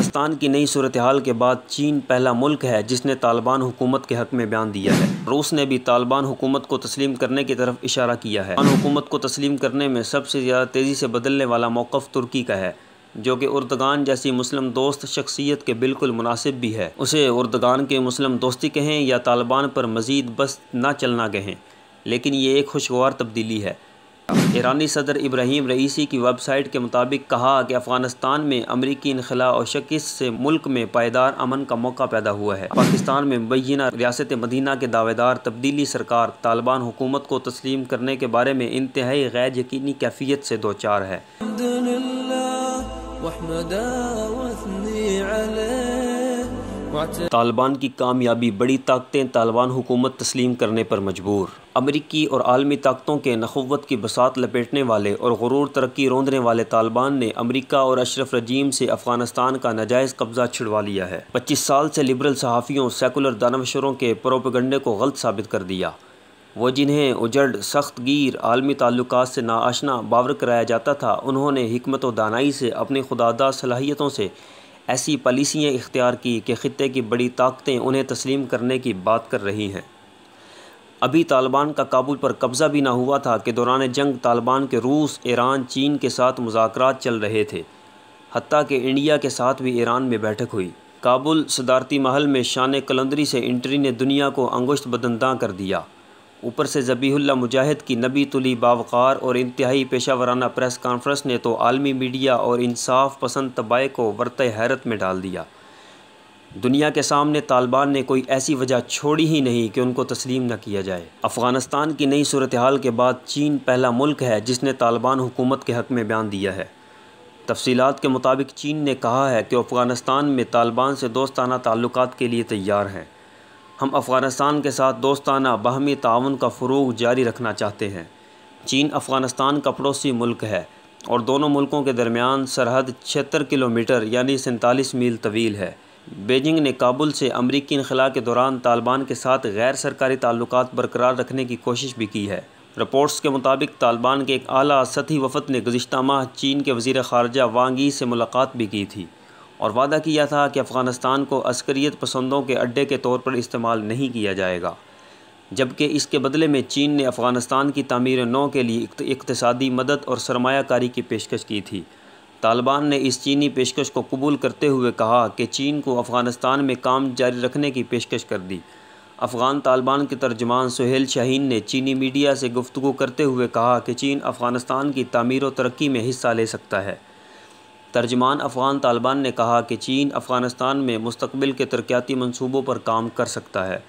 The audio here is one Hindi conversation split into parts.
अफगानिस्तान की नई सूरत हाल के बाद चीन पहला मुल्क है जिसने तालिबान हुकूमत के हक में बयान दिया है। रूस ने भी तालिबान हुकूमत को तस्लीम करने की तरफ इशारा किया है। तालिबान हुकूमत को तस्लीम करने में सबसे ज़्यादा तेज़ी से बदलने वाला मौक़िफ़ तुर्की का है, जो कि उर्दगान जैसी मुस्लिम दोस्त शख्सियत के बिल्कुल मुनासिब भी है। उसे उर्दगान के मुस्लिम दोस्ती कहें या तालिबान पर मज़ीद बस ना चलना कहें, लेकिन ये एक खुशगवार तब्दीली है। ईरानी सदर इब्राहीम रईसी की वेबसाइट के मुताबिक कहा कि अफ़गानिस्तान में अमरीकी इनखला और शिकस्त से मुल्क में पायदार अमन का मौका पैदा हुआ है। पाकिस्तान में मुबैना रियासत मदीना के दावेदार तब्दीली सरकार तालिबान हुकूमत को तस्लीम करने के बारे में इंतहाई गैर यकीनी कैफियत से दो चार है। तालिबान की कामयाबी, बड़ी ताकतें तालिबान हुकूमत तस्लीम करने पर मजबूर। अमरीकी और आलमी ताकतों के नखुव्वत की बसात लपेटने वाले और गुरूर तरक्की रोंदने वाले तालिबान ने अमरीका और अशरफ रजीम से अफ़गानिस्तान का नाजायज़ कब्ज़ा छिड़वा लिया है। 25 साल से लिबरल सहाफ़ियों, सेकुलर दानवशरों के प्रोपेगंडे को गलत साबित कर दिया। वो जिन्हें उजड़, सख्त गिर, आलमी ताल्लुकात से नाआशना बावर कराया जाता था, उन्होंने हिकमत व दानाई से अपनी खुदादा सलाहियतों से ऐसी पॉलिसियाँ इख्तियार की कि ख़ित्ते की बड़ी ताकतें उन्हें तस्लीम करने की बात कर रही हैं। अभी तालिबान का काबुल पर कब्ज़ा भी ना हुआ था कि दौरान जंग तालिबान के रूस, ईरान, चीन के साथ मुज़ाकरात चल रहे थे। हत्ता कि इंडिया के साथ भी ईरान में बैठक हुई। काबुल सदारती महल में शान कलंदरी से इंट्री ने दुनिया को अंगुश्त बदंदा कर दिया। ऊपर से ज़बीहुल्लाह मुजाहिद की नबी तुली बावकार और इंतहाई पेशावराना प्रेस कॉन्फ्रेंस ने तो आलमी मीडिया और इंसाफ पसंद तबाए को वर्ते हैरत में डाल दिया। दुनिया के सामने तालिबान ने कोई ऐसी वजह छोड़ी ही नहीं कि उनको तस्लीम न किया जाए। अफ़गानिस्तान की नई सूरत हाल के बाद चीन पहला मुल्क है जिसने तालिबान हुकूमत के हक में बयान दिया है। तफसीलात के मुताबिक चीन ने कहा है कि अफ़गानिस्तान में तालिबान से दोस्ताना ताल्लुकात के लिए तैयार हैं। हम अफ़गानिस्तान के साथ दोस्ताना बाहमी ताउन का फ़रोग़ जारी रखना चाहते हैं। चीन अफ़गानिस्तान का पड़ोसी मुल्क है और दोनों मुल्कों के दरमियान सरहद 76 किलोमीटर यानी 47 मील तवील है। बीजिंग ने काबुल से अमरीकी इनखला के दौरान तालिबान के साथ गैर सरकारी ताल्लुकात बरकरार रखने की कोशिश भी की है। रिपोर्ट्स के मुताबिक तालिबान के एक आला सतही वफ़द ने गुज़िश्ता माह चीन के वज़ीर ख़ारजा वांग यी से मुलाकात भी की थी और वादा किया था कि अफ़गानिस्तान को अस्करियत पसंदों के अड्डे के तौर पर इस्तेमाल नहीं किया जाएगा, जबकि इसके बदले में चीन ने अफ़गानिस्तान की तामीर नौ के लिए इक़्तिसादी मदद और सरमायाकारी की पेशकश की थी। तालिबान ने इस चीनी पेशकश को कबूल करते हुए कहा कि चीन को अफ़गानिस्तान में काम जारी रखने की पेशकश कर दी। अफ़गान तालिबान के तर्जुमान सुहेल शाहीन ने चीनी मीडिया से गुफ्तगू करते हुए कहा कि चीन अफ़गानिस्तान की तामीर व तरक्की में हिस्सा ले सकता है। तर्जुमान अफ़गान तालिबान ने कहा कि चीन अफ़गानिस्तान में मुस्तक़बिल के तरक्याती मंसूबों पर काम कर सकता है।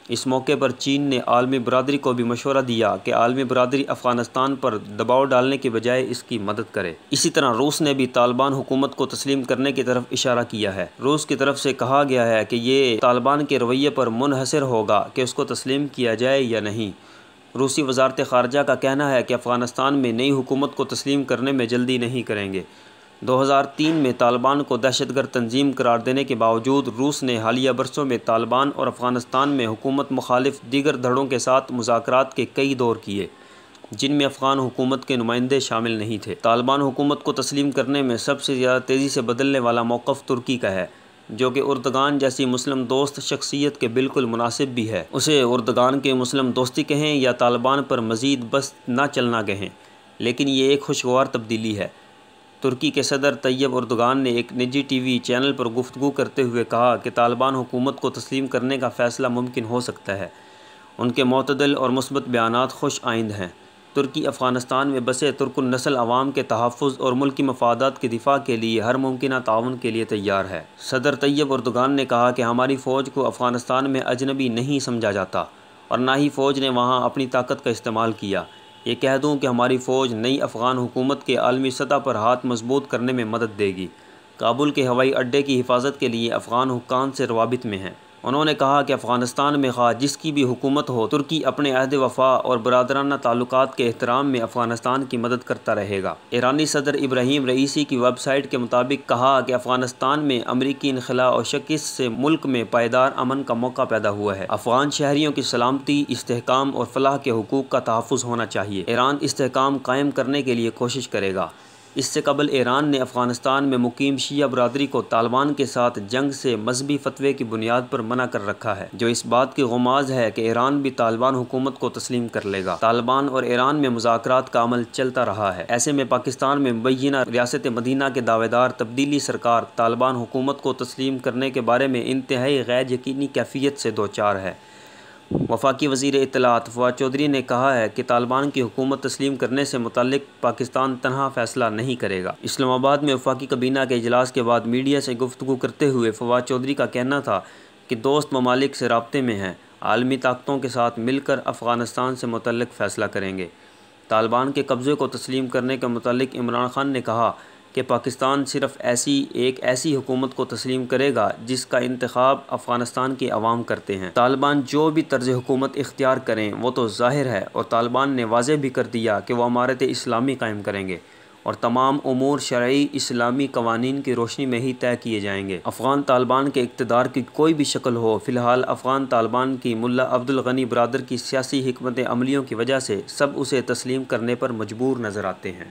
इस मौके पर चीन ने आलमी बरादरी को भी मशवरा दिया कि आलमी बरादरी अफ़गानिस्तान पर दबाव डालने के बजाय इसकी मदद करे। इसी तरह रूस ने भी तालिबान हुकूमत को तस्लीम करने की तरफ इशारा किया है। रूस की तरफ से कहा गया है कि ये तालिबान के रवैये पर मुनहसर होगा कि उसको तस्लीम किया जाए या नहीं। रूसी वज़ारत ख़ारजा का कहना है कि अफ़गानिस्तान में नई हुकूमत को तस्लीम करने में जल्दी नहीं करेंगे। 2003 में तालिबान को दहशतगर्द तंजीम करार देने के बावजूद रूस ने हालिया बरसों में तालिबान और अफ़गानिस्तान में हुकूमत मुखालिफ दीगर धड़ों के साथ मुज़ाकरात के कई दौर किए, जिनमें अफ़गान हुकूमत के नुमाइंदे शामिल नहीं थे। तालिबान हुकूमत को तस्लीम करने में सबसे ज़्यादा तेज़ी से बदलने वाला मौक़िफ़ तुर्की का है, जो कि उर्दगान जैसी मुस्लिम दोस्त शख्सियत के बिल्कुल मुनासिब भी है। उसे उर्दगान के मुस्लिम दोस्ती कहें या तालिबान पर मज़ीद बस ना चलना कहें, लेकिन ये एक खुशगवार तब्दीली है। तुर्की के सदर तैयब उर्दगान ने एक निजी टीवी चैनल पर गुफ्तगू करते हुए कहा कि तालिबान हुकूमत को तस्लीम करने का फ़ैसला मुमकिन हो सकता है। उनके मुतदल और मुस्बत बयानात खुश आइंद हैं। तुर्की अफ़गानिस्तान में बसे तुर्कुन नस्ल अवाम के तहफ़्फ़ुज़ और मुल्की मफादात के दिफ़ा के लिए हर मुमकिन ताउन के लिए तैयार है। सदर तैयब उर्दगान ने कहा कि हमारी फ़ौज को अफ़गानिस्तान में अजनबी नहीं समझा जाता और ना ही फ़ौज ने वहाँ अपनी ताकत का इस्तेमाल किया। ये कह दूँ कि हमारी फ़ौज नई अफ़गान हुकूमत के आलमी सतह पर हाथ मजबूत करने में मदद देगी। काबुल के हवाई अड्डे की हिफाजत के लिए अफ़गान हुक्काम से रवाबित में हैं। उन्होंने कहा कि अफ़गानिस्तान में ख़ास जिसकी भी हुकूमत हो, तुर्की अपने अहद वफ़ा और बरादराना ताल्लुकात के एहतराम में अफ़गानिस्तान की मदद करता रहेगा। ईरानी सदर इब्राहीम रईसी की वेबसाइट के मुताबिक कहा कि अफ़गानिस्तान में अमरीकी इनखला और शिकस्त से मुल्क में पायदार अमन का मौका पैदा हुआ है। अफ़गान शहरियों की सलामती, इस्तेहकाम और फलाह के हुकूक का तहफ़्फ़ुज़ होना चाहिए। ईरान इस्तेहकाम कायम करने के लिए कोशिश करेगा। इससे कबल ईरान ने अफ़गानिस्तान में मुकीम शिया बरादरी को तालिबान के साथ जंग से मजहबी फतवे की बुनियाद पर मना कर रखा है, जो इस बात की गुमाज है कि ईरान भी तालिबान हुकूमत को तस्लीम कर लेगा। तालिबान और ईरान में मुज़ाकरात का अमल चलता रहा है। ऐसे में पाकिस्तान में मुबैना रियासत मदीना के दावेदार तब्दीली सरकार तालिबान हुकूमत को तस्लीम करने के बारे में इंतहाई गैर यकीनी कैफियत से दो चार है। वफाकी वज़ीर इत्तलात फवाद चौधरी ने कहा है कि तालिबान की हुकूमत तस्लीम करने से मुताल्लिक पाकिस्तान तनहा फ़ैसला नहीं करेगा। इस्लामाबाद में वफाकी कबीना के इजलास के बाद मीडिया से गुफ्तगू करते हुए फवाद चौधरी का कहना था कि दोस्त ममालिक से राब्ते में हैं, आलमी ताकतों के साथ मिलकर अफ़गानिस्तान से मुतल्लिक़ फ़ैसला करेंगे। तालिबान के कब्ज़े को तस्लीम करने के मुताल्लिक इमरान खान ने कहा कि पाकिस्तान सिर्फ एक ऐसी हुकूमत को तस्लीम करेगा जिसका इंतखाब अफ़गानिस्तान के अवाम करते हैं। तालिबान जो भी तर्ज हुकूमत इख्तियार करें वो तो ज़ाहिर है, और तालिबान ने वाज़ेह भी कर दिया कि वह अमारत इस्लामी कायम करेंगे और तमाम उमूर शरई इस्लामी कवानीन की रोशनी में ही तय किए जाएंगे। अफ़गान तालिबान के इक़्तिदार की कोई भी शक्ल हो, फ़िलहाल अफ़गान तालिबान की मुल्ला अब्दुल गनी बरादर की सियासी हिकमत अमलियों की वजह से सब उसे तस्लीम करने पर मजबूर नज़र आते हैं।